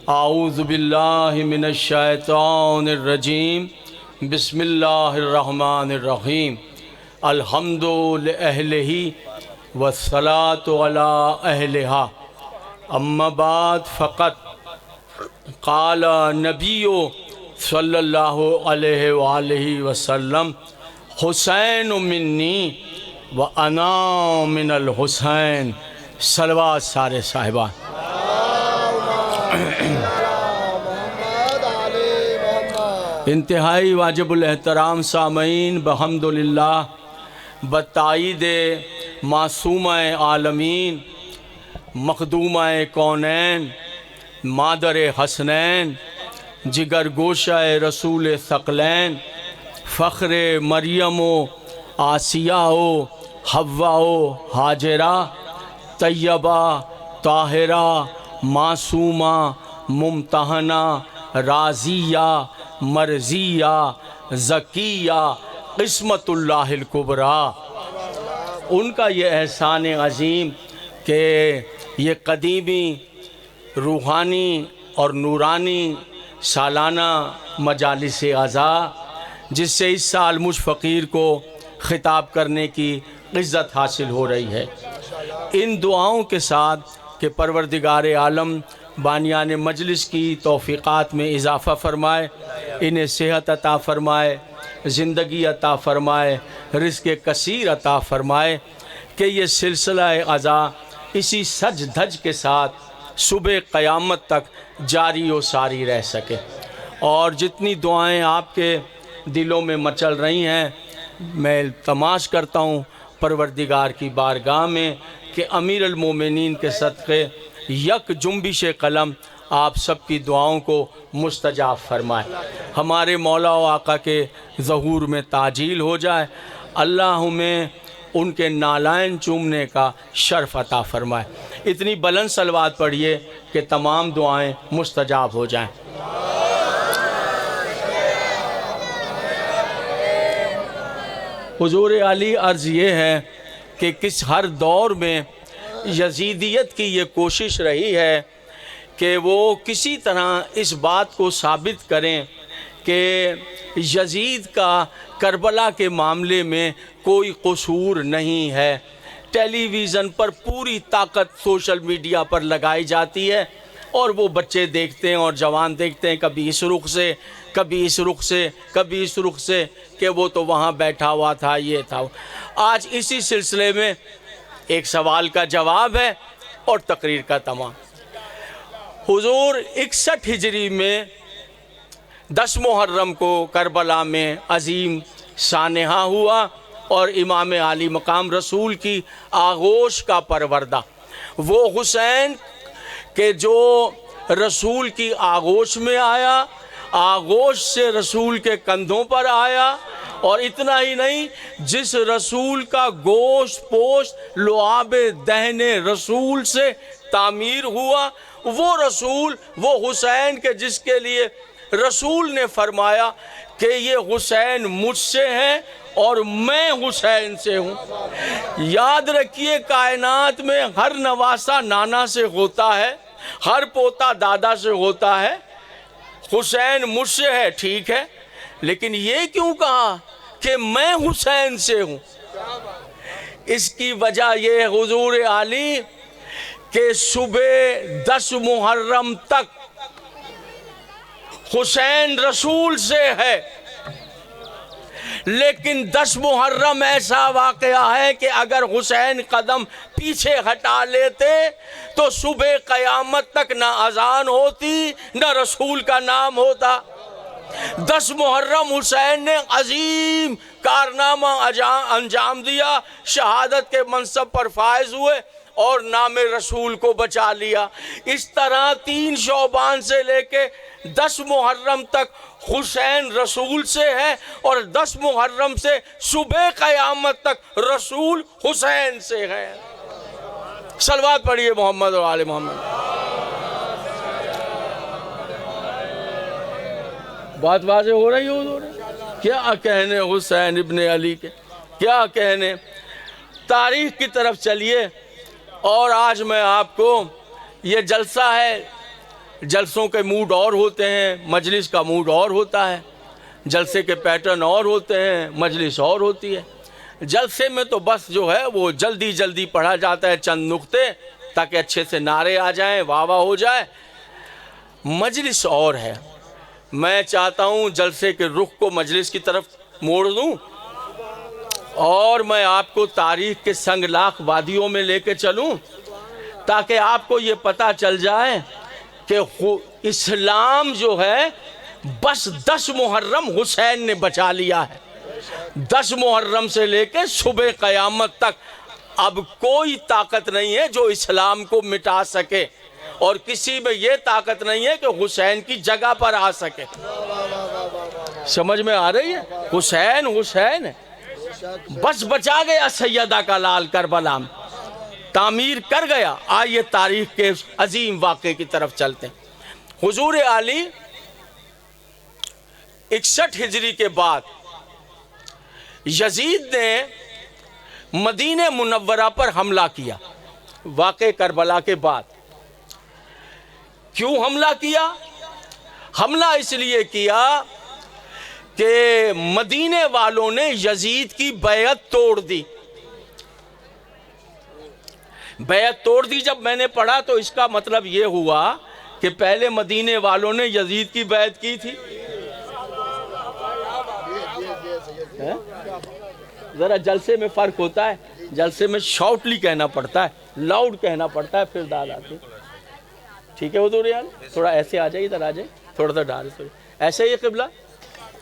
आऊज़ु बिल्लाहि मिनश शैतानिर रजीम। बिस्मिल्लाहिर्रहमानिर्रहीम। अल्हम्दु लिअहलिही वस्सलातु अला अहलिहा। अम्मा बाद फ़क़त क़ाल नबिय्यु सल्लल्लाहु अलैहि वआलिहि वसल्लम हुसैन मिन्नी व अना मिनल हुसैन। सलवात सारे साहिबान। इंतहाई वाजिबुल एहतराम सामईन बहम्दुलिल्लाह बताईद मासूमा आलमीन मखदूमा कौनैन मादर हसनैन जिगर गोशा रसूल सकलैन फ़ख्र मरियमो आसियाओ हव्वाओ हाजरा तैयबा ताहिरा मासूमा मुमतहना राज़िया मर्ज़िया ज़किया क़िस्मतुल्लाहिल कुबरा। उनका ये एहसान अज़ीम कि ये कदीमी रूहानी और नूरानी सालाना मजालिस अज़ा जिससे इस साल मुझ फ़कीर को ख़िताब करने की इज़्ज़त हासिल हो रही है, इन दुआओं के साथ कि परवरदिगार आलम बानियान मजलिस की तौफ़ीक़ात में इजाफ़ा फ़रमाए, इन्हें सेहत अता फ़रमाए, ज़िंदगी अता फ़रमाए, रिज़्क़ कसीर अता फ़रमाए कि ये सिलसिला अज़ा इसी सज धज के साथ सुबह क़यामत तक जारी व सारी रह सके। और जितनी दुआएं आपके दिलों में मचल रही हैं, मैं इल्तमास करता हूँ परवरदिगार की बारगाह में कि अमीर अल मोमिनीन के सदक़े यक जुम्बिश कलम आप सबकी दुआओं को मुस्तजाब फरमाए, हमारे मौला व आका के ज़हूर में ताजील हो जाए। अल्लाह हमें उनके नालायन चूमने का शर्फ़ अता फ़रमाए। इतनी बुलंद सलवात पढ़िए कि तमाम दुआएं मुस्तजाब हो जाएं। हुज़ूर आली अर्ज़ ये है कि किस हर दौर में यजीदियत की ये कोशिश रही है कि वो किसी तरह इस बात को साबित करें कि यजीद का करबला के मामले में कोई कसूर नहीं है। टेलीविज़न पर पूरी ताकत सोशल मीडिया पर लगाई जाती है और वो बच्चे देखते हैं और जवान देखते हैं, कभी इस रुख से कभी इस रुख से कभी इस रुख से, कि वो तो वहाँ बैठा हुआ था, ये था। आज इसी सिलसिले में एक सवाल का जवाब है और तकरीर का तमाम। हुजूर 61 हिजरी में 10 मुहर्रम को करबला में अजीम सानहा हुआ और इमाम आली मकाम रसूल की आगोश का परवरदा, वो हुसैन के जो रसूल की आगोश में आया, आगोश से रसूल के कंधों पर आया, और इतना ही नहीं, जिस रसूल का गोश्त पोश्त लुआबे दहने रसूल से तामीर हुआ, वो रसूल वो हुसैन के जिसके लिए रसूल ने फरमाया कि ये हुसैन मुझसे हैं और मैं हुसैन से हूँ। याद रखिए, कायनात में हर नवासा नाना से होता है, हर पोता दादा से होता है। हुसैन मुझसे है, ठीक है, लेकिन ये क्यों कहा कि मैं हुसैन से हूँ? इसकी वजह ये है हुजूर आली कि सुबह 10 मुहर्रम तक हुसैन रसूल से है, लेकिन 10 मुहर्रम ऐसा वाक़या है कि अगर हुसैन कदम पीछे हटा लेते तो सुबह क़यामत तक ना अजान होती ना रसूल का नाम होता। 10 मुहर्रम हुसैन ने अजीम कारनामा अंजाम दिया, शहादत के मनसब पर फायज हुए और नाम रसूल को बचा लिया। इस तरह 3 शौबान से लेके 10 मुहर्रम तक हुसैन रसूल से है और 10 मुहर्रम से सुबह क़यामत तक रसूल हुसैन से है। सलवात पढ़िए मोहम्मद और आले मोहम्मद। बात वाज़ेह हो रही हो क्या कहने हुसैन इब्ने अली के, क्या कहने। तारीख़ की तरफ चलिए और आज मैं आपको ये जलसा है जलसों के मूड और होते हैं, मजलिस का मूड और होता है। जलसे के पैटर्न और होते हैं, मजलिस और होती है। जलसे में तो बस जो है वो जल्दी जल्दी पढ़ा जाता है चंद नुक्ते, ताकि अच्छे से नारे आ जाएं, वाह वाह हो जाए। मजलिस और है। मैं चाहता हूँ जलसे के रुख को मजलिस की तरफ मोड़ दूँ और मैं आपको तारीख़ के संगलाख वादियों में लेके चलूँ, ताकि आपको ये पता चल जाए कि इस्लाम जो है बस 10 मुहर्रम हुसैन ने बचा लिया है। 10 मुहर्रम से लेके सुबह क़यामत तक अब कोई ताकत नहीं है जो इस्लाम को मिटा सके, और किसी में ये ताकत नहीं है कि हुसैन की जगह पर आ सके। समझ में आ रही है? हुसैन हुसैन है, बस बचा गया सैयदा का लाल करबला में, तामीर कर गया। आइए तारीख के अजीम वाक़े की तरफ चलते हैं। हुजूर आली 61 हिजरी के बाद यजीद ने मदीने मुनव्वरा पर हमला किया। वाक़े करबला के बाद क्यों हमला किया? हमला इसलिए किया कि मदीने वालों ने यजीद की बैअत तोड़ दी। बैअत तोड़ दी जब मैंने पढ़ा तो इसका मतलब ये हुआ कि पहले मदीने वालों ने यजीद की बैअत की थी। ज़रा जलसे में फ़र्क होता है, जलसे में शॉर्टली कहना पड़ता है, लाउड कहना पड़ता है, फिर दाद आती। ठीक है हुजूर यार, थोड़ा ऐसे आ जाए, इधर आ जाए, थोड़ा सा ढाल, ऐसे ही क़िबला।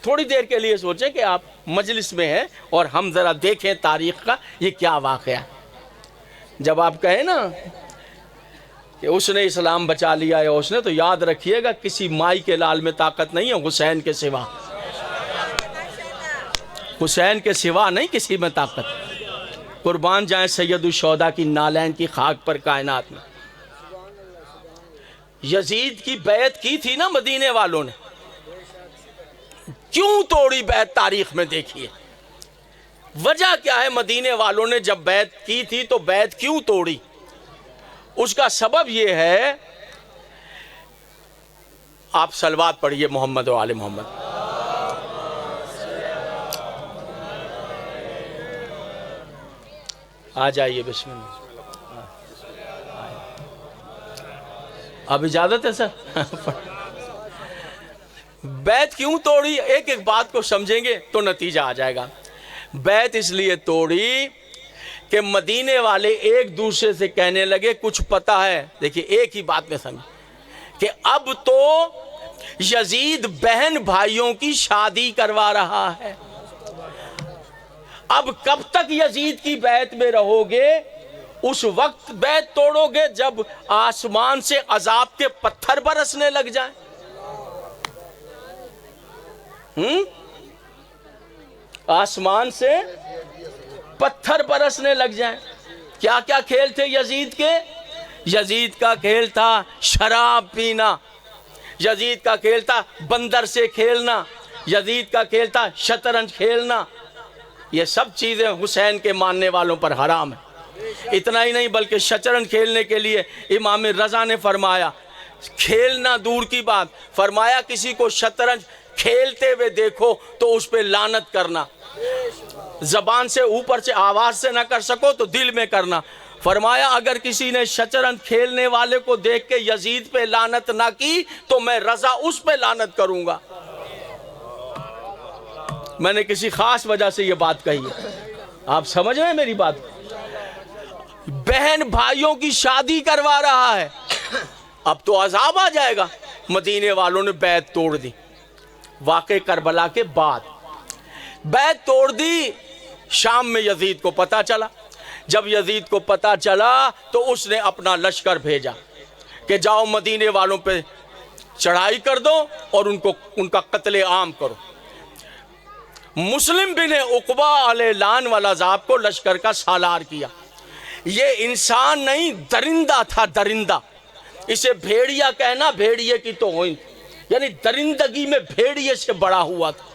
थोड़ी देर के लिए सोचें कि आप मजलिस में हैं और हम ज़रा देखें तारीख़ का ये क्या वाक़या है। जब आप कहें ना कि उसने इस्लाम बचा लिया है उसने, तो याद रखिएगा किसी माई के लाल में ताकत नहीं है हुसैन के सिवा। हुसैन के सिवा नहीं किसी में ताकत। कुर्बान जाए सैयदुल शोहदा की नालैन की खाक पर कायनात में। यजीद की बैत की थी ना मदीने वालों ने, क्यों तोड़ी बैत तारीख में देखिए। वजह क्या है? मदीने वालों ने जब बैत की थी तो बैत क्यों तोड़ी? उसका सबब यह है, आप सलवात पढ़िए मोहम्मद व आले मोहम्मद। आ जाइए बिस्मिल्लाह। अब इजाजत है सर? बैत क्यों तोड़ी? एक एक बात को समझेंगे तो नतीजा आ जाएगा। बैत इसलिए तोड़ी कि मदीने वाले एक दूसरे से कहने लगे, कुछ पता है, देखिए एक ही बात में समझ, कि अब तो यजीद बहन भाइयों की शादी करवा रहा है। अब कब तक यजीद की बैत में रहोगे? उस वक्त बैत तोड़ोगे जब आसमान से अजाब के पत्थर बरसने लग जाए। आसमान से पत्थर बरसने लग जाए। क्या क्या खेल थे यजीद के? यजीद का खेल था शराब पीना, यजीद का खेल था बंदर से खेलना, यजीद का खेल था शतरंज खेलना। ये सब चीज़ें हुसैन के मानने वालों पर हराम है। इतना ही नहीं बल्कि शतरंज खेलने के लिए इमाम रज़ा ने फरमाया, खेलना दूर की बात, फरमाया किसी को शतरंज खेलते हुए देखो तो उस पर लानत करना। जबान से ऊपर से आवाज़ से ना कर सको तो दिल में करना। फरमाया अगर किसी ने शतरंज खेलने वाले को देख के यजीद पे लानत ना की तो मैं रज़ा उस पे लानत करूँगा। मैंने किसी ख़ास वजह से ये बात कही है, आप समझ रहे हैं मेरी बात? बहन भाइयों की शादी करवा रहा है, अब तो अजाब आ जाएगा। मदीने वालों ने बैत तोड़ दी। वाक़े करबला के बाद बैत तोड़ दी। शाम में यजीद को पता चला। जब यजीद को पता चला तो उसने अपना लश्कर भेजा कि जाओ मदीने वालों पे चढ़ाई कर दो और उनका कत्ले आम करो। मुस्लिम बिन उक़बा अलैलान वाला ज़ाब को लश्कर का सालार किया। ये इंसान नहीं दरिंदा था, दरिंदा। इसे भेड़िया कहना भेड़िए की तो हुई, यानी दरिंदगी में भेड़िए से बड़ा हुआ था।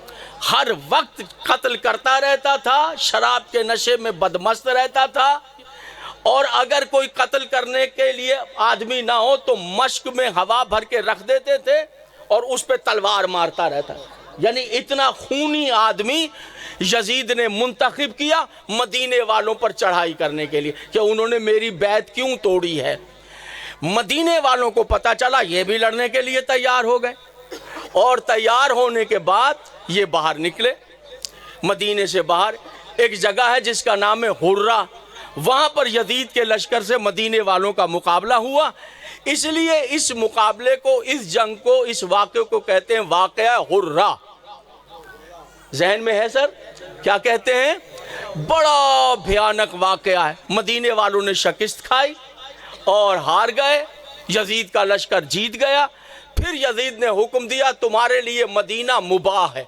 हर वक्त कत्ल करता रहता था, शराब के नशे में बदमस्त रहता था और अगर कोई कत्ल करने के लिए आदमी ना हो तो मश्क में हवा भर के रख देते थे और उस पे तलवार मारता रहता। यानी इतना खूनी आदमी यजीद ने मुंतखब किया मदीने वालों पर चढ़ाई करने के लिए कि उन्होंने मेरी बैत क्यों तोड़ी है। मदीने वालों को पता चला, ये भी लड़ने के लिए तैयार हो गए और तैयार होने के बाद ये बाहर निकले। मदीने से बाहर एक जगह है जिसका नाम है हुर्रा, वहाँ पर यजीद के लश्कर से मदीने वालों का मुकाबला हुआ। इसलिए इस मुकाबले को, इस जंग को, इस वाक़े को कहते हैं वाक़या हुर्रा। जहन में है सर क्या कहते हैं? बड़ा भयानक वाक़या है। मदीने वालों ने शिकस्त खाई और हार गए, यजीद का लश्कर जीत गया। फिर यजीद ने हुक्म दिया तुम्हारे लिए मदीना मुबाह है,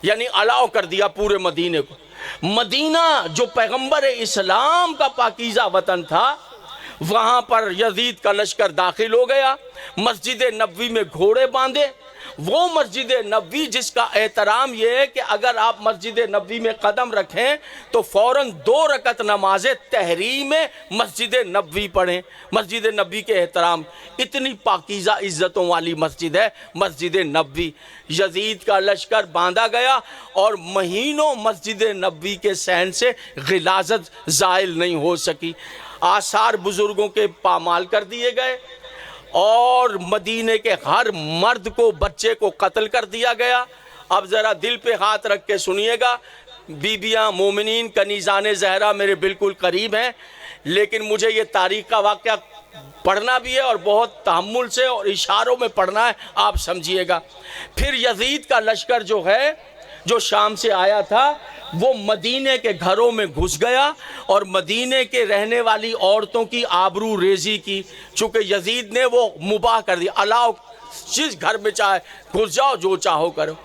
यानी अलाउ कर दिया पूरे मदीने को। मदीना जो पैगंबर इस्लाम का पाकीज़ा वतन था, वहाँ पर यजीद का लश्कर दाखिल हो गया। मस्जिद नबवी में घोड़े बांधे। वो मस्जिद नबवी जिसका एहतराम ये है कि अगर आप मस्जिद नबवी में कदम रखें तो फ़ौरन 2 रकत नमाज तहरीम मस्जिद नबवी पढ़ें। मस्जिद नबवी के एहतराम, इतनी पाकीज़ा इज़्ज़तों वाली मस्जिद है मस्जिद नबवी। यजीद का लश्कर बांधा गया और महीनों मस्जिद नबवी के सहन से गिलाज़त ज़ाइल नहीं हो सकी। आसार बुज़ुर्गों के पामाल कर दिए गए और मदीने के हर मर्द को, बच्चे को कत्ल कर दिया गया। अब ज़रा दिल पे हाथ रख के सुनिएगा, बीबियाँ मोमिनीन कनीज़ान ज़हरा मेरे बिल्कुल करीब हैं, लेकिन मुझे ये तारीख़ का वाक़या पढ़ना भी है और बहुत तहम्मुल से और इशारों में पढ़ना है, आप समझिएगा। फिर यजीद का लश्कर जो है, जो शाम से आया था, वो मदीने के घरों में घुस गया और मदीने के रहने वाली औरतों की आबरू रेजी की। चूँकि यजीद ने वो मुबाह कर दिया, अलाउ, जिस घर में चाहे घुस जाओ, जो चाहो करो।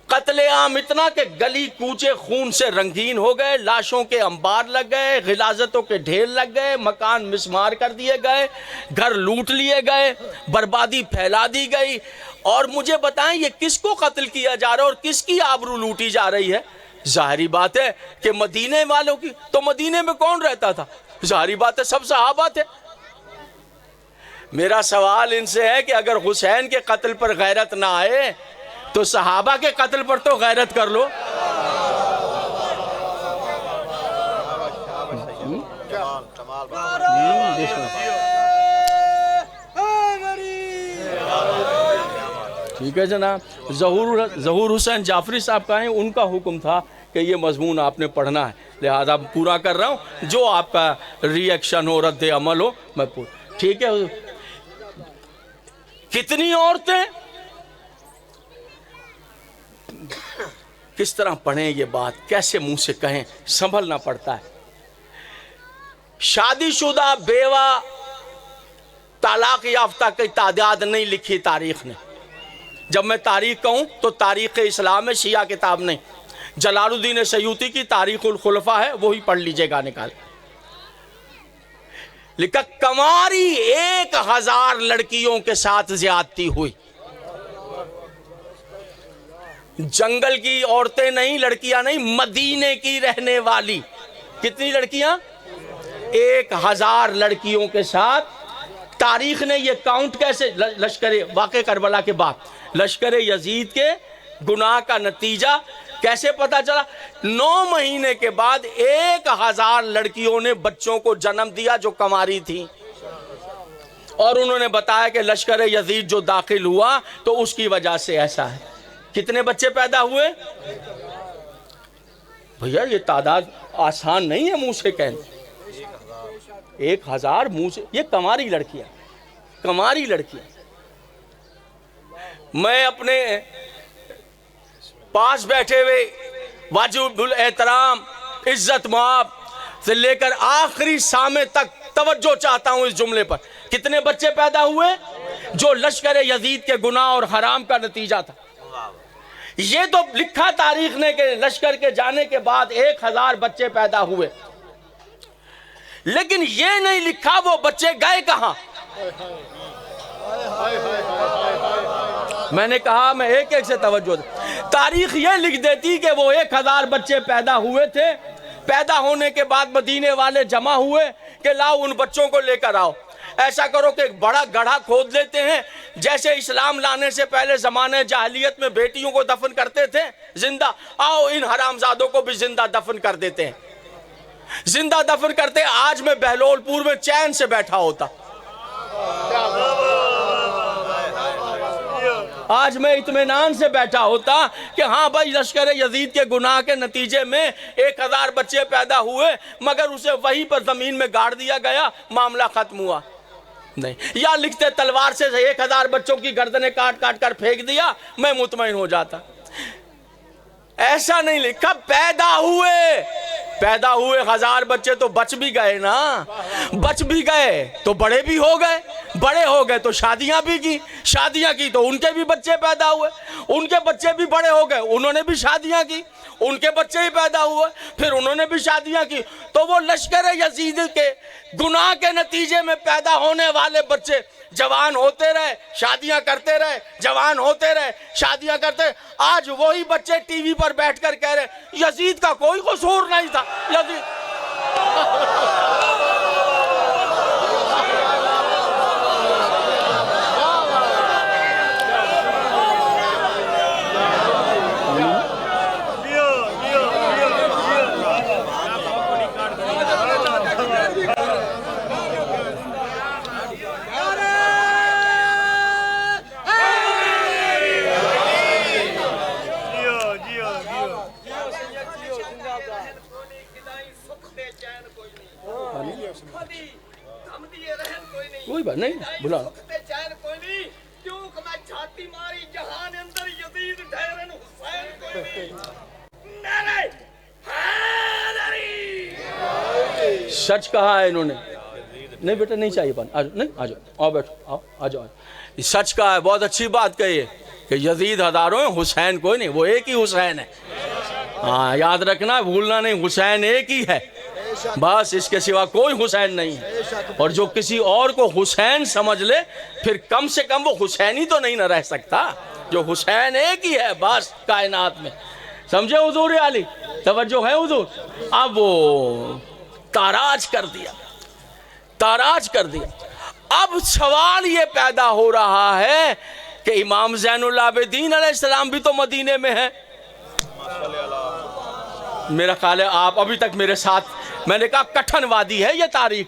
कत्लेआम इतना कि गली कूचे खून से रंगीन हो गए, लाशों के अंबार लग गए, गिलाजतों के ढेर लग गए, मकान मिसमार कर दिए गए, घर लूट लिए गए, बर्बादी फैला दी गई। और मुझे बताएं ये किसको कत्ल किया जा रहा है और किसकी आबरू लूटी जा रही है? जाहिरी बात है कि मदीने वालों की। तो मदीने में कौन रहता था? जाहिरी बात है सब सहाबा थे। मेरा सवाल इनसे है कि अगर हुसैन के कत्ल पर गैरत ना आए तो सहाबा के कत्ल पर तो गैरत कर लो। ठीक है जनाब। ज़हूर हुसैन जाफरी साहब का है, उनका हुक्म था कि ये मजमून आपने पढ़ना है, लिहाजा पूरा कर रहा हूँ। जो आपका रिएक्शन हो, रद्द अमल हो, मैं पूरा। ठीक है। कितनी औरतें, किस तरह पढ़ें ये बात, कैसे मुंह से कहें, संभलना पड़ता है। शादीशुदा बेवा तलाक याफ्ता की तादाद नहीं लिखी तारीख ने। जब मैं तारीख कहूँ तो तारीख़ इस्लाम है, शिया किताब नहीं। जलालुद्दीन सयूती की तारीख़ुल खुलफा है, वही पढ़ लीजिएगा निकाल। लिखा कमारी 1000 लड़कियों के साथ ज्यादती हुई। जंगल की औरतें नहीं, लड़कियां नहीं, मदीने की रहने वाली। कितनी लड़कियां? 1000 लड़कियों के साथ। तारीख ने ये काउंट कैसे, लश्कर वाक़े करबला के बाद लश्कर यजीद के गुनाह का नतीजा कैसे पता चला? 9 महीने के बाद 1000 लड़कियों ने बच्चों को जन्म दिया जो कमारी थी। और उन्होंने बताया कि लश्कर यजीद जो दाखिल हुआ तो उसकी वजह से ऐसा है। कितने बच्चे पैदा हुए? भैया ये तादाद आसान नहीं है मुंह से कहना। 1000 मुंह से, ये कमारी लड़कियां, कमारी लड़कियां। मैं अपने पास बैठे हुए वाजिबुल एहतराम इज्जत माब से लेकर आखिरी सामे तक तवज्जो चाहता हूं इस जुमले पर। कितने बच्चे पैदा हुए जो लश्कर यजीद के गुनाह और हराम का नतीजा था? ये तो लिखा तारीख ने कि लश्कर के जाने के बाद 1000 बच्चे पैदा हुए, लेकिन ये नहीं लिखा वो बच्चे गए कहां। मैंने कहा मैं एक से तवज्जो, तारीख ये लिख देती कि वो 1000 बच्चे पैदा हुए थे, पैदा होने के बाद मदीने वाले जमा हुए कि लाओ उन बच्चों को लेकर आओ। ऐसा करो कि एक बड़ा गड्ढा खोद लेते हैं, जैसे इस्लाम लाने से पहले जमाने जाहिलियत में बेटियों को दफन करते थे जिंदा, आओ इन हरामजादों को भी जिंदा दफन कर देते हैं। जिंदा दफन करते, आज मैं बहलोलपुर में चैन से बैठा होता, आज मैं इत्मीनान से बैठा होता कि हाँ भाई लश्कर यजीद के गुनाह के नतीजे में 1000 बच्चे पैदा हुए, मगर उसे वहीं पर जमीन में गाड़ दिया गया, मामला खत्म हुआ नहीं। या लिखते तलवार से 1000 बच्चों की गर्दनें काट काट कर फेंक दिया, मैं मुतमईन हो जाता। ऐसा नहीं लिखा, पैदा हुए 1000 बच्चे तो बच भी गए ना, बच भी गए तो बड़े भी हो गए, बड़े हो गए तो शादियां भी की, शादियां की तो उनके भी बच्चे पैदा हुए, उनके बच्चे भी बड़े हो गए, उन्होंने भी शादियां की, उनके बच्चे ही पैदा हुए, फिर उन्होंने भी शादियां की। तो वो लश्कर यजीद के गुनाह के नतीजे में पैदा होने वाले बच्चे जवान होते रहे, शादियां करते रहे, जवान होते रहे, शादियां करते। आज वही बच्चे टीवी पर बैठकर कह रहे यजीद का कोई कसूर नहीं था, यजीद कोई बात नहीं, बुला सच कहा है इन्होंने। नहीं बेटा नहीं चाहिए पानी, आज नहीं, आ जाओ, आओ बैठो, आओ आ जाओ। सच कहा है, बहुत अच्छी बात कही है कि यजीद हजारों है, हुसैन कोई नहीं, वो एक ही हुसैन है। हाँ याद रखना, भूलना नहीं, हुसैन एक ही है बस, इसके सिवा कोई हुसैन नहीं है। और जो किसी और को हुसैन समझ ले, फिर कम से कम वो हुसैनी तो नहीं ना रह सकता। जो हुसैन एक ही है बस कायनात में, समझे हुजूर आली, तवज्जो है हुजूर। अब वो ताराज कर दिया, ताराज कर दिया। अब सवाल ये पैदा हो रहा है कि इमाम ज़ैनुल आबिदीन अलैहिस्सलाम भी तो मदीने में है। मेरा ख्याल है आप अभी तक मेरे साथ, मैंने कहा कठिन वादी है ये तारीख,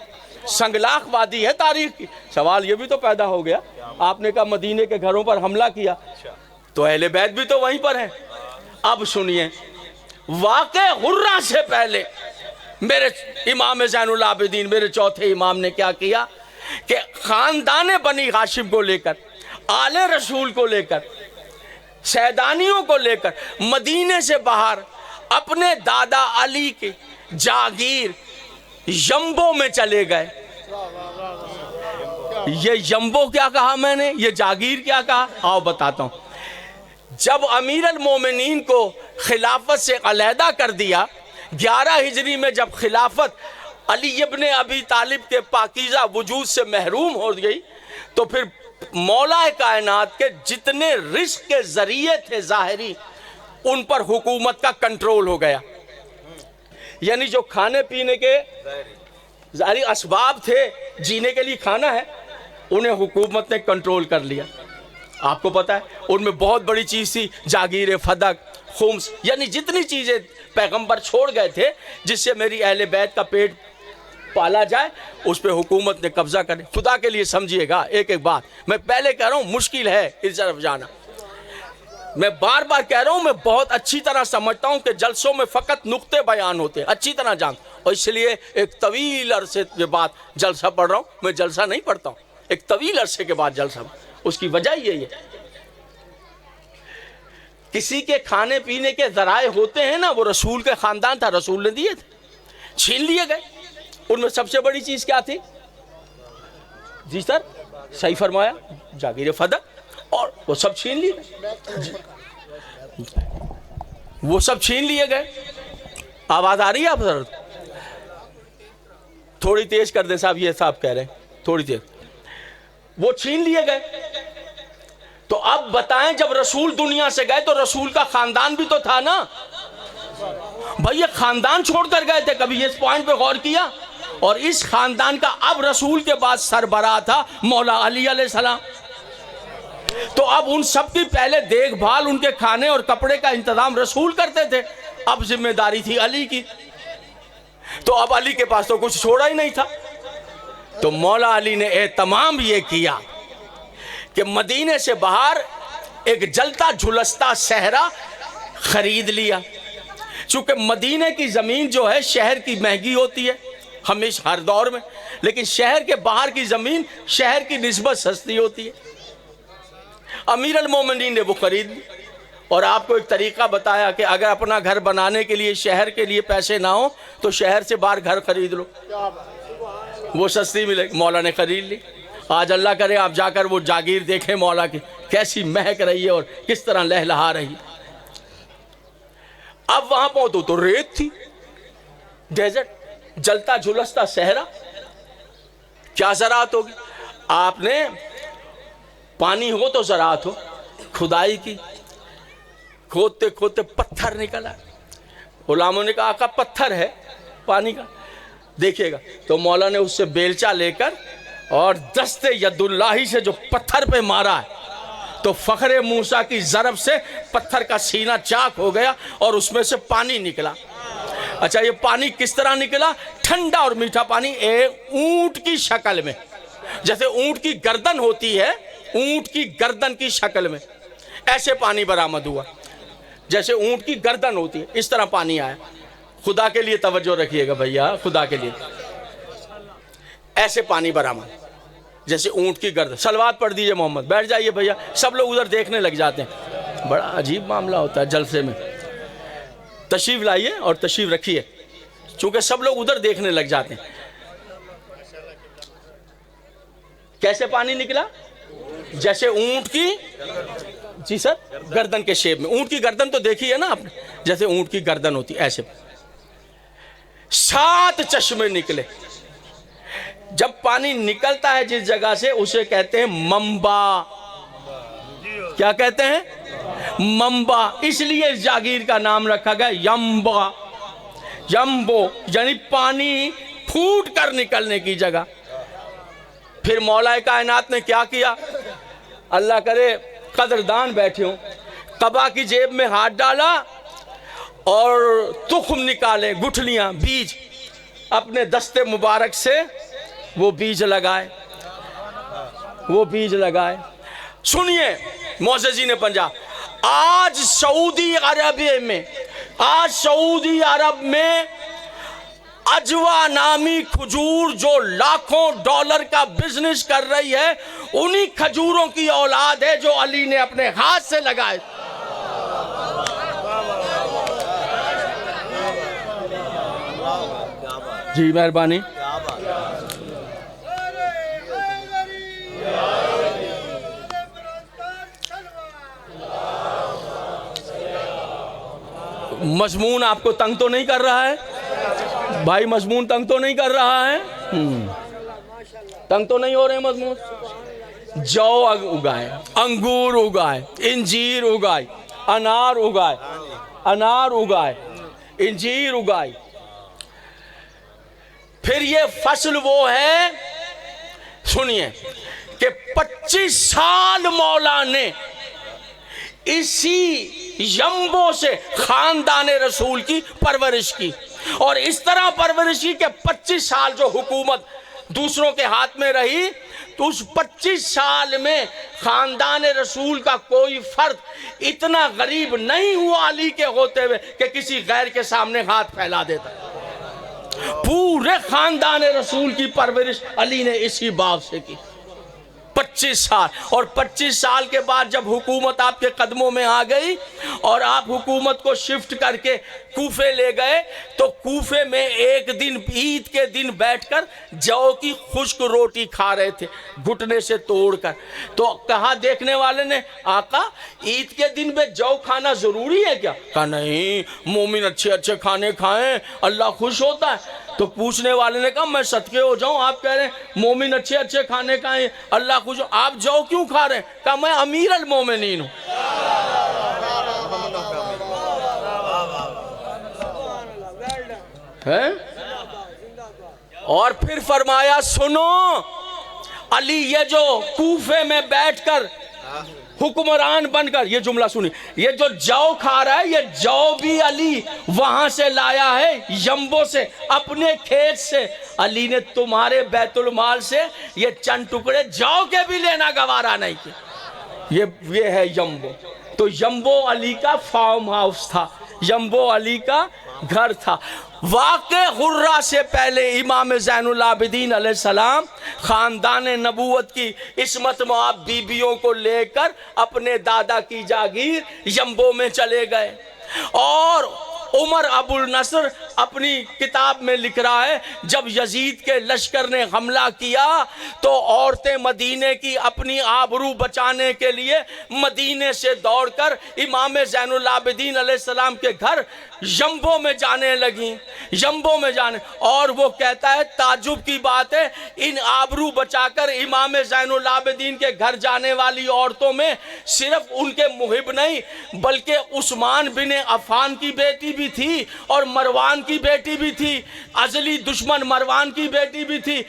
संगलाख वादी है तारीख की। सवाल ये भी तो पैदा हो गया, आपने कहा मदीने के घरों पर हमला किया, तो अहले बैत भी तो वहीं पर है। अब सुनिए, वाक़े हुर्रा से पहले मेरे इमाम ज़ैनुल आबिदीन, मेरे चौथे इमाम ने क्या किया कि ख़ानदान बनी हाशिम को लेकर, आले रसूल को लेकर, सैदानियों को लेकर मदीने से बाहर अपने दादा अली के जागीर यम्बो में चले गए। ये यम्बो क्या कहा मैंने, ये जागीर क्या कहा, आओ बताता हूँ। जब अमीर अल मोमिनीन को खिलाफत से अलहदा कर दिया, 11 हिजरी में जब खिलाफत अली इब्ने अबी तालिब के पाकीज़ा वजूद से महरूम हो गई, तो फिर मौला कायनात के जितने रिस्क के जरिए थे ज़ाहिरी, उन पर हुकूमत का कंट्रोल हो गया। यानी जो खाने पीने के ज़ाहिरी असबाब थे, जीने के लिए खाना है, उन्हें हुकूमत ने कंट्रोल कर लिया। आपको पता है उनमें बहुत बड़ी चीज़ थी जागीर फदक, खुम्स, यानी जितनी चीज़ें पैगंबर छोड़ गए थे जिससे मेरी अहले बैत का पेट पाला जाए, उस पर हुकूमत ने कब्जा कर। खुदा के लिए समझिएगा एक एक बात, मैं पहले कह रहा हूँ मुश्किल है इस तरफ जाना। मैं बार बार कह रहा हूँ, मैं बहुत अच्छी तरह समझता हूँ कि जलसों में फ़कत नुक्ते बयान होते हैं, अच्छी तरह जान, और इसलिए एक तवील अरसे के बाद जलसा पढ़ रहा हूँ। मैं जलसा नहीं पढ़ता हूँ, एक तवील अरसे के बाद जलसा। उसकी वजह यही है, किसी के खाने पीने के ज़राए होते हैं ना, वो रसूल के ख़ानदान था, रसूल ने दिए थे, छीन लिए गए। उनमें सबसे बड़ी चीज़ क्या थी? जी सर सही फरमाया, जागीर फदक, और वो सब छीन लिए, वो सब छीन लिए गए। आवाज़ आ रही है आप सर? थोड़ी तेज कर दे साहब, ये साहब कह रहे हैं थोड़ी तेज। वो छीन लिए गए। तो अब बताएं, जब रसूल दुनिया से गए तो रसूल का खानदान भी तो था ना, भाई ये खानदान छोड़कर गए थे, कभी इस पॉइंट पे गौर किया? और इस खानदान का अब रसूल के बाद सरबराह था मौला अली अलैहिस्सलाम। तो अब उन सब की पहले देखभाल, उनके खाने और कपड़े का इंतजाम रसूल करते थे, अब जिम्मेदारी थी अली की। तो अब अली के पास तो कुछ छोड़ा ही नहीं था। तो मौला अली ने एहतमाम ये किया कि मदीने से बाहर एक जलता झुलसता सहरा खरीद लिया। चूंकि मदीने की ज़मीन जो है शहर की महंगी होती है हमेशा हर दौर में, लेकिन शहर के बाहर की ज़मीन शहर की निस्बत सस्ती होती है। अमीर अल मोमिनीन ने वो खरीद ली। और आपको एक तरीका बताया कि अगर अपना घर बनाने के लिए शहर के लिए पैसे ना हो तो शहर से बाहर घर खरीद लो, वो सस्ती मिलेगी। मौला ने खरीद ली। आज अल्लाह करे आप जाकर वो जागीर देखें मौला की कैसी महक रही है और किस तरह लहलहा रही है। अब वहां पहुंचो तो रेत थी, डेजर्ट, जलता झुलसता सहरा, क्या ज़राअत होगी? आपने पानी हो तो ज़राअत हो, खुदाई की, खोदते खोदते पत्थर निकला। गुलामों ने कहा आका पत्थर है पानी का, देखिएगा। तो मौला ने उससे बेलचा लेकर और दस्ते यदुल्लाही से जो पत्थर पे मारा है तो फ़ख्रे मूसा की ज़रब से पत्थर का सीना चाक हो गया और उसमें से पानी निकला। अच्छा, ये पानी किस तरह निकला? ठंडा और मीठा पानी, एक ऊंट की शक्ल में, जैसे ऊंट की गर्दन होती है, ऊंट की गर्दन की शक्ल में ऐसे पानी बरामद हुआ, जैसे ऊंट की गर्दन होती है इस तरह पानी आया। खुदा के लिए तवज्जो रखिएगा भैया, खुदा के लिए, ऐसे पानी बरामद जैसे ऊंट की गर्दन। सलवात पढ़ दीजिए मोहम्मद, बैठ जाइए भैया, सब लोग उधर देखने लग जाते हैं। बड़ा अजीब मामला होता है जलसे में। तशरीफ लाइए और तशरीफ रखिए, चूंकि सब लोग उधर देखने लग जाते हैं। कैसे पानी निकला? जैसे ऊंट की, जी सर, गर्दन के शेप में। ऊंट की गर्दन तो देखी है ना आपने, जैसे ऊंट की गर्दन होती ऐसे। 7 चश्मे निकले। जब पानी निकलता है जिस जगह से उसे कहते हैं मंबा। क्या कहते हैं? मंबा। इसलिए इस जागीर का नाम रखा गया यम्बा, यम्बो, यानी पानी फूट कर निकलने की जगह। फिर मौलाए कायनात ने क्या किया? अल्लाह करे कदरदान बैठे हों, कबा की जेब में हाथ डाला और तुख्म निकाले, गुठलियां, बीज, अपने दस्ते मुबारक से वो बीज लगाए, वो बीज लगाए। सुनिए मोअज़्ज़िज़ीन पंजाब, आज सऊदी अरब में अजवा नामी खजूर जो लाखों डॉलर का बिजनेस कर रही है, उन्हीं खजूरों की औलाद है जो अली ने अपने हाथ से लगाए। जी मेहरबानी। मजमून आपको तंग तो नहीं कर रहा है भाई? मजमून तंग तो नहीं कर रहा है? तंग तो नहीं हो रहे मजमून? जौ उगाए, अंगूर उगाए, इंजीर उगाए, अनार उगाए, अनार उगाए, इंजीर उगाए। फिर ये फसल वो है, सुनिए, कि 25 साल मौला ने इसी यम्बो से खानदान रसूल की परवरिश की। और इस तरह परवरिश की कि 25 साल जो हुकूमत दूसरों के हाथ में रही, तो उस 25 साल में खानदान रसूल का कोई फर्द इतना गरीब नहीं हुआ अली के होते हुए कि किसी गैर के सामने हाथ फैला देता। पूरे खानदान रसूल की परवरिश अली ने इसी बाब से की। 25 साल। और 25 साल के बाद जब हुकूमत आपके कदमों में आ गई और आप हुकूमत को शिफ्ट करके कूफे ले गए, तो कूफे में एक दिन ईद के दिन बैठकर जौ की खुश्क रोटी खा रहे थे, घुटने से तोड़कर। तो कहा देखने वाले ने, आका ईद के दिन में जौ खाना जरूरी है क्या? कहा नहीं, मोमिन अच्छे अच्छे खाने खाएं, अल्लाह खुश होता है। तो पूछने वाले ने कहा मैं सदके हो जाऊं, आप कह रहे हैं मोमिन अच्छे अच्छे खाने खाएं, अल्लाह खुश, आप जौ क्यों खा रहे हैं? कहा मैं अमीर अल मोमिनीन हूं। है। और फिर फरमाया सुनो अली ये जो कूफे में बैठकर हुक्मरान बनकर, ये जुमला सुनी, ये जो जौ खा रहा है ये जौ भी अली वहां से लाया है, यम्बो से, अपने खेत से। अली ने तुम्हारे बैतुल माल से ये चंद टुकड़े जौ के भी लेना गवारा नहीं किया। ये है यम्बो। तो यम्बो अली का फार्म हाउस था, यम्बो अली का घर था। वाक़े हुर्रा से पहले इमाम ज़ैनुल आबिदीन अलैहिस्सलाम ख़ानदान नबूवत की इस्मत मुआब बीबियों को लेकर अपने दादा की जागीर यम्बो में चले गए। और उमर अबुल नसर अपनी किताब में लिख रहा है जब यजीद के लश्कर ने हमला किया तो औरतें मदीने की अपनी आबरू बचाने के लिए मदीने से दौड़कर इमाम ज़ैनुल आबिदीन अलैहिस्सलाम के घर यम्बो में जाने लगी, यम्बो में जाने। और वो कहता है ताजुब की बात है, इन आबरू बचाकर इमाम ज़ैनुल आबिदीन के घर जाने वाली औरतों में सिर्फ उनके मुहिब नहीं बल्कि उस्मान बिन अफ़ान की बेटी भी थी और मरवान की बेटी भी थी, अजली दुश्मन मरवान की बेटी भी थी।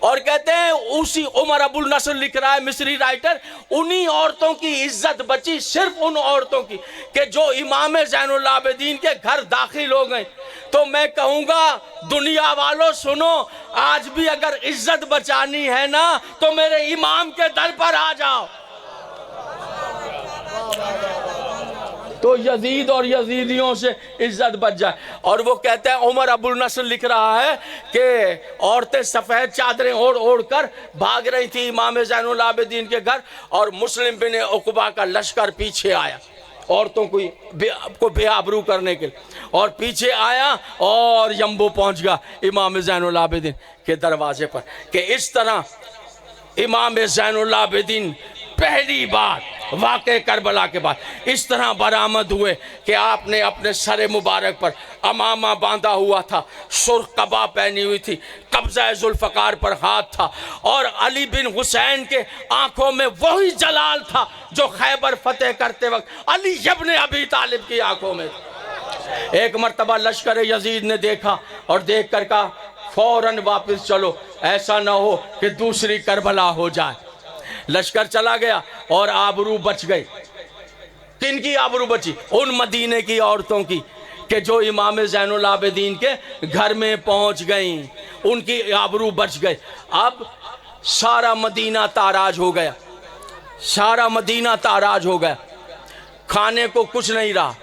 और कहते हैं उसी उमर अबुल नसर लिख रहा है मिस्री राइटर, उन्हीं औरतों की इज्जत बची, सिर्फ उन औरतों की कि जो इमाम ज़ैनुल आबिदीन के घर दाखिल हो गए। तो मैं कहूँगा दुनिया वालों सुनो, आज भी अगर इज्जत बचानी है ना तो मेरे इमाम के दर पर आ जाओ, तो यजीद और यजीदियों से इज्जत बच जाए। और वो कहते हैं उमर अबुल नसर लिख रहा है कि औरतें सफ़ेद चादरें ओढ़ ओढ़ कर भाग रही थी इमाम ज़ैनुल आबिदीन के घर और मुस्लिम बिन उक़बा का लश्कर पीछे आया औरतों को बेआबरू करने के लिए, और पीछे आया और यम्बो पहुंच गया इमाम ज़ैनुल आबिदीन के दरवाजे पर। कि इस तरह इमाम ज़ैनुल आबिदीन पहली बार वाक़े करबला के बाद इस तरह बरामद हुए कि आपने अपने सर मुबारक पर अमामा बांधा हुआ था, सुर्ख कबा पहनी हुई थी, कब्ज़ा जुल्फ़कार पर हाथ था, और अली बिन हुसैन के आंखों में वही जलाल था जो खैबर फतेह करते वक्त अली इब्न अबी तालिब की आंखों में। एक मर्तबा लश्कर यजीद ने देखा और देख कर कहा फौरन वापस चलो, ऐसा ना हो कि दूसरी करबला हो जाए। लश्कर चला गया और आबरू बच गई। किनकी आबरू बची? उन मदीने की औरतों की कि जो इमाम ज़ैनुल आबिदीन के घर में पहुंच गईं, उनकी आबरू बच गई। अब सारा मदीना ताराज हो गया, सारा मदीना ताराज हो गया, खाने को कुछ नहीं रहा।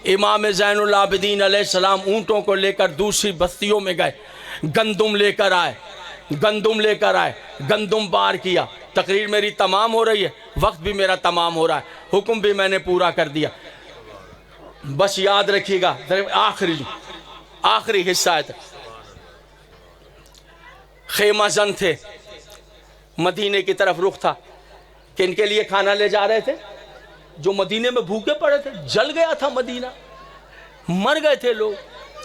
इमाम ज़ैनुल आबिदीन अलैहिस्सलाम ऊँटों को लेकर दूसरी बस्तियों में गए, गंदुम लेकर आए, गंदुम लेकर आए, गंदुम बार किया। तकरीर मेरी तमाम हो रही है, वक्त भी मेरा तमाम हो रहा है, हुक्म भी मैंने पूरा कर दिया। बस याद रखिएगा आखिरी हिस्सा है। खेमा जन थे, मदीने की तरफ रुख था। किन के लिए खाना ले जा रहे थे? जो मदीने में भूखे पड़े थे, जल गया था मदीना, मर गए थे लोग,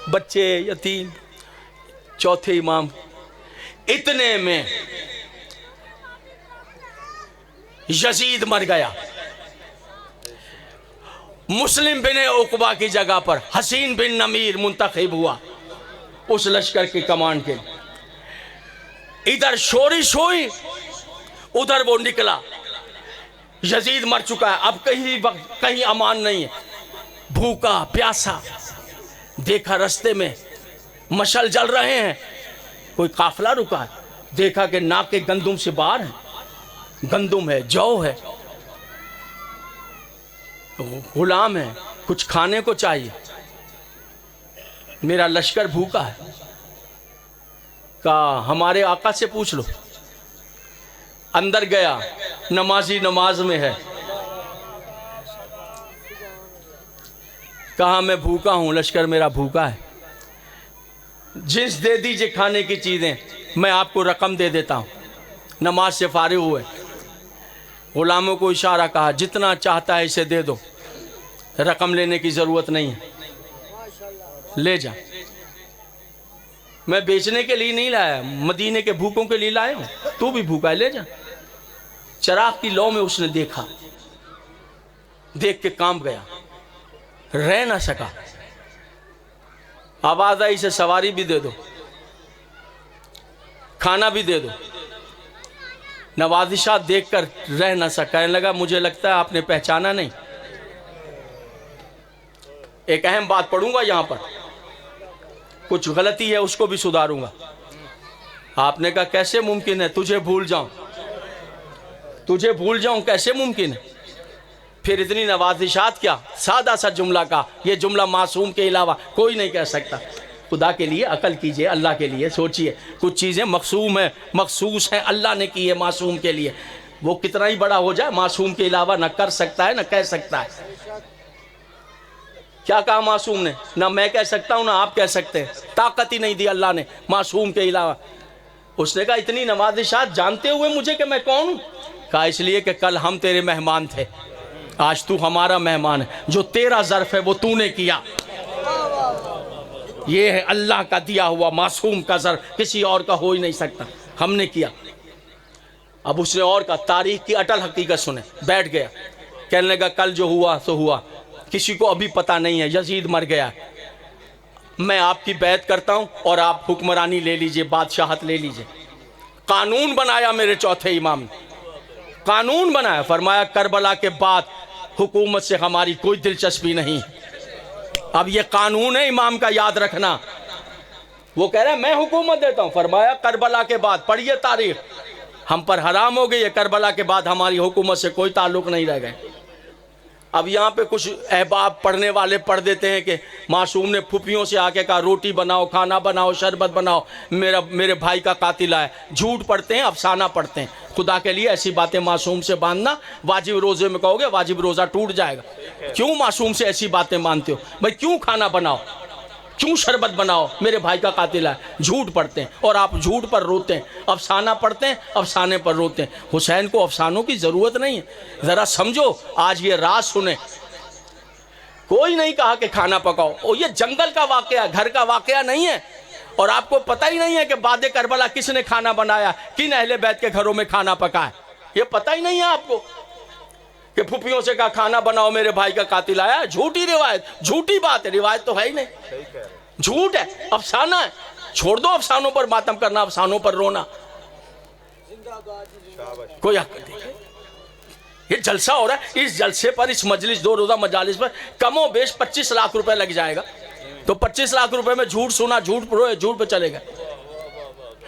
बच्चे, यतीम। चौथे इमाम, इतने में यजीद मर गया। मुस्लिम बिन उक़बा की जगह पर हसीन बिन नमीर मुंतखब हुआ उस लश्कर की कमांड के लिए। इधर शोरिश हुई, उधर वो निकला। यजीद मर चुका है, अब कहीं अमान नहीं है, भूखा प्यासा। देखा रास्ते में मशल जल रहे हैं, कोई काफिला रुका है, देखा कि नाक के गंदुम से बाहर है, गंदुम है, जौ है, गुलाम है, कुछ खाने को चाहिए, मेरा लश्कर भूखा है। कहा हमारे आका से पूछ लो। अंदर गया, नमाजी नमाज में है। कहा मैं भूखा हूं, लश्कर मेरा भूखा है, जिन्स दे दीजिए खाने की चीज़ें, मैं आपको रकम दे देता हूँ। नमाज से फारिग हुए, गुलामों को इशारा कहा जितना चाहता है इसे दे दो, रकम लेने की ज़रूरत नहीं है, ले जा। मैं बेचने के लिए नहीं लाया, मदीने के भूखों के लिए लाया हूँ, तू भी भूखा है, ले जा। चिराग की लौ में उसने देखा, देख के कांप गया, रह ना सका। आवाज़ आई से सवारी भी दे दो, खाना भी दे दो। नवाज़िश शाह देख कर रह न सका, कहने लगा मुझे लगता है आपने पहचाना नहीं। एक अहम बात पढ़ूंगा यहाँ पर, कुछ गलती है उसको भी सुधारूंगा। आपने कहा कैसे मुमकिन है तुझे भूल जाऊं, तुझे भूल जाऊं कैसे मुमकिन है? फिर इतनी नवाजिशात क्या, सादा सा जुमला का, ये जुमला मासूम के अलावा कोई नहीं कह सकता। खुदा के लिए अकल कीजिए, अल्लाह के लिए सोचिए। कुछ चीज़ें मखसूम है, मखसूस हैं, अल्लाह ने की है मासूम के लिए। वो कितना ही बड़ा हो जाए मासूम के अलावा न कर सकता है न कह सकता है। क्या कहा मासूम ने? ना मैं कह सकता हूँ ना आप कह सकते हैं, ताकत ही नहीं दी अल्लाह ने मासूम के अलावा। उसने कहा इतनी नवाजिशात जानते हुए मुझे कि मैं कौन हूँ? कहा इसलिए कि कल हम तेरे मेहमान थे, आज तू हमारा मेहमान है। जो तेरा ज़र्फ है वो तूने किया। ये है अल्लाह का दिया हुआ मासूम का ज़र्फ, किसी और का हो ही नहीं सकता, हमने किया। अब उसने और का तारीख की अटल हकीकत सुने, बैठ गया। कहने लगा कल जो हुआ सो हुआ, किसी को अभी पता नहीं है, यजीद मर गया। मैं आपकी बैत करता हूँ और आप हुक्मरानी ले लीजिए, बादशाहत ले लीजिए। कानून बनाया मेरे चौथे इमाम ने, कानून बनाया। फरमाया करबला के बाद हुकूमत से हमारी कोई दिलचस्पी नहीं। अब ये कानून है इमाम का, याद रखना। वो कह रहा है मैं हुकूमत देता हूँ। फरमाया करबला के बाद, पढ़िए तारीख, हम पर हराम हो गई है, करबला के बाद हमारी हुकूमत से कोई ताल्लुक नहीं रह गए। अब यहाँ पे कुछ अहबाब पढ़ने वाले पढ़ देते हैं कि मासूम ने फुफियों से आके कहा रोटी बनाओ, खाना बनाओ, शरबत बनाओ, मेरे भाई का कातिल आया। झूठ पढ़ते हैं, अफसाना पढ़ते हैं। खुदा के लिए ऐसी बातें मासूम से बांधना, वाजिब रोज़े में कहोगे वाजिब रोज़ा टूट जाएगा। क्यों मासूम से ऐसी बातें मानते हो भाई? क्यों खाना बनाओ, क्यों शरबत बनाओ, मेरे भाई का कातिल है? झूठ पढ़ते हैं और आप झूठ पर रोते हैं। अफसाना पढ़ते हैं, अफसाने पर रोते हैं। हुसैन को अफसानों की ज़रूरत नहीं है, ज़रा समझो। आज ये राज सुने, कोई नहीं कहा कि खाना पकाओ, और ये जंगल का वाकया, घर का वाकया नहीं है। और आपको पता ही नहीं है कि बाद करबला किसने खाना बनाया, किन अहले बैत के घरों में खाना पकाया, ये पता ही नहीं है आपको। कि फुफियों से कहा खाना बनाओ, मेरे भाई का कातिल आया। झूठी रिवायत, झूठी बात है, रिवायत तो है ही नहीं, झूठ है, अफसाना है। छोड़ दो अफसानों पर मातम करना, अफसानों पर रोना। कोई ये जलसा हो रहा है, इस जलसे पर, इस मजलिस, 2 रोज़ा मजालिस पर कमो बेश 25 लाख रुपए लग जाएगा। तो 25 लाख रुपए में झूठ सुना, झूठ रोए, झूठ पे चलेगा।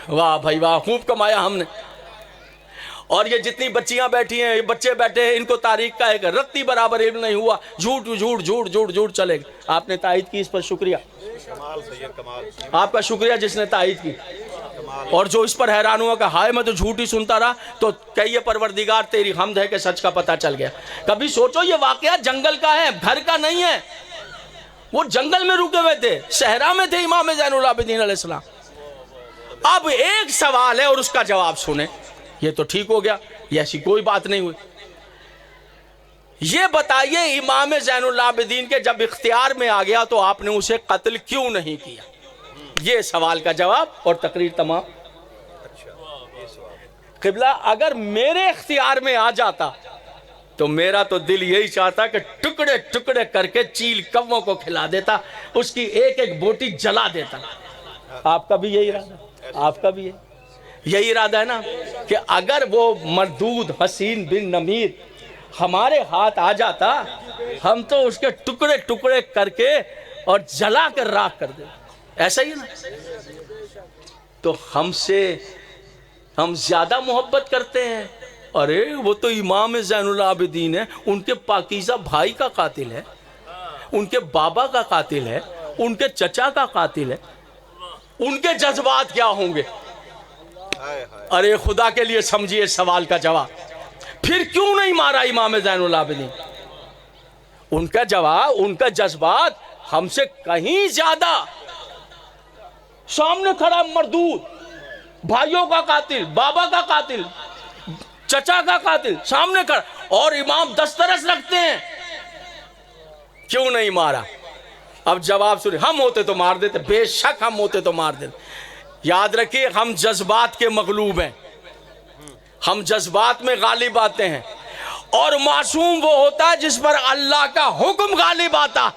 वाह भाई वाह, खूब कमाया हमने। और ये जितनी बच्चियां बैठी हैं, ये बच्चे बैठे हैं, इनको तारीख का एक रत्ती बराबर इल्म नहीं हुआ। झूठ झूठ झूठ झूठ झूठ चलेगा। आपने तायद की, इस पर शुक्रिया, आपका शुक्रिया जिसने तायद की। और जो इस पर हैरान हुआ कि हाय मैं तो झूठ ही सुनता रहा, तो कहिए परवरदिगार तेरी हम्द है कि सच का पता चल गया। कभी सोचो ये वाकया जंगल का है, घर का नहीं है। वो जंगल में रुके हुए थे, सहरा में थे इमाम ज़ैनुल आबिदीन अलैहिस्सलाम। अब एक सवाल है और उसका जवाब सुने। ये तो ठीक हो गया, ये ऐसी कोई बात नहीं हुई। ये बताइए इमाम ज़ैनुल आबिदीन के जब इख्तियार में आ गया तो आपने उसे कत्ल क्यों नहीं किया? ये सवाल का जवाब और तकरीर तमाम। क़िबला अगर मेरे इख्तियार में आ जाता तो मेरा तो दिल यही चाहता कि टुकड़े टुकड़े करके चील कौवों को खिला देता, उसकी एक एक बोटी जला देता। आपका भी यही इरादा, आपका भी यही इरादा है ना कि अगर वो मरदूद हसीन बिन नमीर हमारे हाथ आ जाता, हम तो उसके टुकड़े टुकड़े करके और जला कर राख कर दे। ऐसा ही है ना? तो हमसे हम ज्यादा मोहब्बत करते हैं। अरे वो तो इमाम ज़ैनुल आबिदीन है, उनके पाकीज़ा भाई का कातिल है, उनके बाबा का कातिल है, उनके चचा का कातिल है। उनके जज्बात क्या होंगे? अरे खुदा के लिए समझिए सवाल का जवाब। फिर क्यों नहीं मारा इमाम ज़ैनुल आबिदीन? उनका जवाब, उनका जज्बात हमसे कहीं ज्यादा। सामने खड़ा मरदूद, भाइयों का कातिल, बाबा का कातिल, चचा का कातिल सामने खड़ा, और इमाम दस्तरस रखते हैं, क्यों नहीं मारा? अब जवाब सुनिए। हम होते तो मार देते, बेशक हम होते तो मार देते। याद रखिए हम जज्बात के मगलूब हैं, हम जज्बात में गालिब आते हैं। और मासूम वो होता है जिस पर अल्लाह का हुक्म गालिब आता।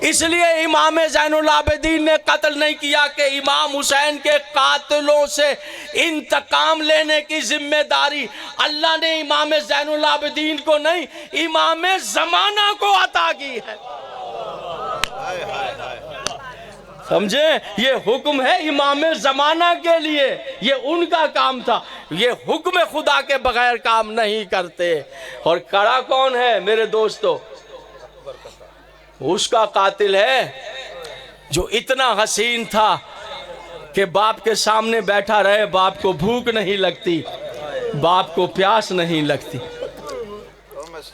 इसलिए इमाम ज़ैनुल आबिदीन ने कत्ल नहीं किया कि इमाम हुसैन के कातिलों से इंतकाम लेने की जिम्मेदारी अल्लाह ने इमाम ज़ैनुल आबिदीन को नहीं, इमाम ज़माना को अता की है। समझे, ये हुक्म है इमाम ज़माना के लिए, ये उनका काम था। ये हुक्म खुदा के बगैर काम नहीं करते। और खड़ा कौन है मेरे दोस्तों? उसका कातिल है जो इतना हसीन था कि बाप के सामने बैठा रहे, बाप को भूख नहीं लगती, बाप को प्यास नहीं लगती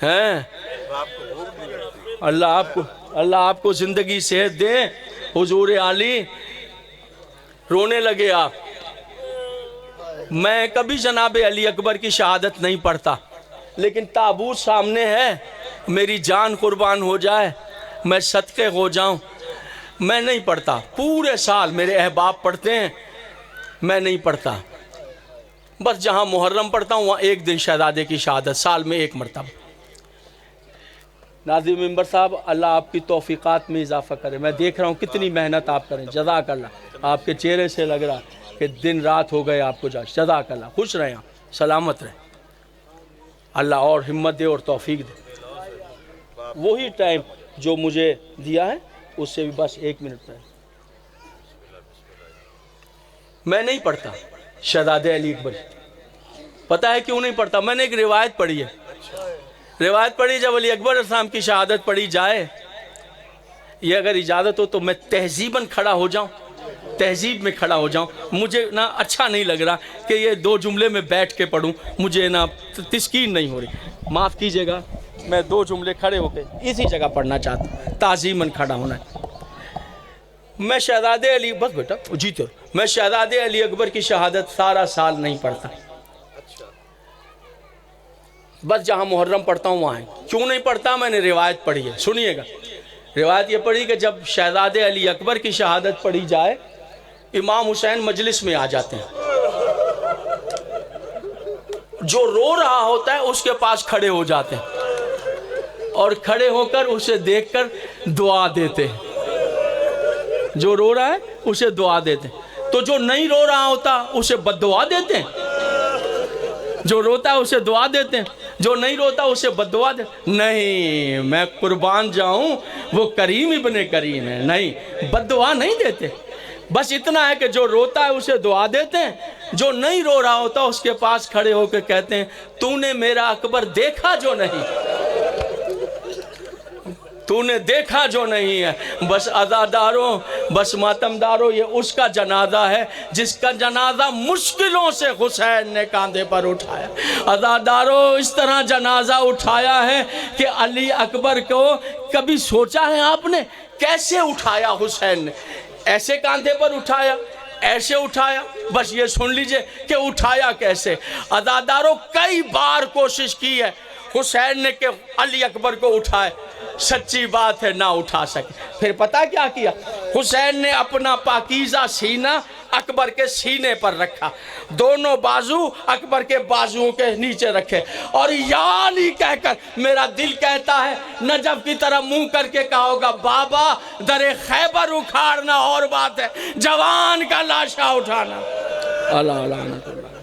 हैं। अल्लाह आपको जिंदगी सेहत दे। हुजूर आली रोने लगे आप। मैं कभी जनाब अली अकबर की शहादत नहीं पढ़ता, लेकिन ताबूत सामने है, मेरी जान कुर्बान हो जाए, मैं सदके हो जाऊं, मैं नहीं पढ़ता। पूरे साल मेरे अहबाब पढ़ते हैं, मैं नहीं पढ़ता। बस जहां मुहर्रम पढ़ता हूं वहां एक दिन शहजादे की शहादत, साल में एक मरतबा। नाज़िम मिंबर साहब, अल्लाह आपकी तौफीक़ात में इजाफ़ा करे। मैं देख रहा हूँ कितनी मेहनत आप करें, जज़ाकल्लाह। आपके चेहरे से लग रहा कि दिन रात हो गए आपको, जज़ाकल्लाह। खुश रहें, सलामत रहें, अल्लाह और हिम्मत दे और तौफीक दे। वही टाइम जो मुझे दिया है उससे भी बस 1 मिनट पहले। मैं नहीं पढ़ता शहज़ादे अली अकबर। पता है क्यों नहीं पढ़ता? मैंने एक रिवायत पढ़ी है, रिवायत पढ़ी, जब अली अकबर अलैहिस्सलाम की शहादत पढ़ी जाए, ये अगर इजाज़त हो तो मैं तहजीबन खड़ा हो जाऊं, तहजीब में खड़ा हो जाऊं। मुझे ना अच्छा नहीं लग रहा कि ये 2 जुमले में बैठ के पढ़ूं, मुझे ना तस्कीन नहीं हो रही, माफ़ कीजिएगा। मैं 2 जुमले खड़े होकर इसी जगह पढ़ना चाहता हूँ, ताज़ीमन खड़ा होना है। मैं शहज़ादे अली, बस बेटा जीते, मैं शहज़ादे अली अकबर की शहादत सारा साल नहीं पढ़ता, बस जहाँ मुहर्रम पढ़ता हूँ वहाँ है। क्यों नहीं पढ़ता? मैंने रिवायत पढ़ी है, सुनिएगा। रिवायत ये पढ़ी कि जब शहज़ादे अली अकबर की शहादत पढ़ी जाए, इमाम हुसैन मजलिस में आ जाते हैं, जो रो रहा होता है उसके पास खड़े हो जाते हैं और खड़े होकर उसे देखकर दुआ देते हैं। जो रो रहा है उसे दुआ देते हैं, तो जो नहीं रो रहा होता उसे बद्दुआ देते हैं। जो रोता है उसे दुआ देते हैं, जो नहीं रोता उसे बद्दुआ दे। नहीं, मैं कुर्बान जाऊं, वो करीम इब्ने करीम है, नहीं बद्दुआ नहीं देते। बस इतना है कि जो रोता है उसे दुआ देते हैं, जो नहीं रो रहा होता उसके पास खड़े होकर कहते हैं, तूने मेरा अकबर देखा जो नहीं, तूने देखा जो नहीं है। बस अज़ादारों, बस मातमदारों, ये उसका जनाजा है जिसका जनाजा मुश्किलों से हुसैन ने कांधे पर उठाया। अज़ादारों, इस तरह जनाजा उठाया है कि अली अकबर को कभी सोचा है आपने कैसे उठाया हुसैन ने? ऐसे कांधे पर उठाया, ऐसे उठाया, बस ये सुन लीजिए कि उठाया कैसे। अज़ादारों, कई बार कोशिश की है हुसैन ने कि अली अकबर को उठाए, सच्ची बात है ना उठा सके। फिर पता क्या किया? हुसैन ने अपना पाकीज़ा सीना अकबर के सीने पर रखा, दोनों बाजू अकबर के बाजुओं के नीचे रखे और या अली कहकर, मेरा दिल कहता है नजफ की तरह मुंह करके कहा होगा, बाबा दरे खैबर उखाड़ना और बात है, जवान का लाशा उठाना। अल्लाह अल्लाह।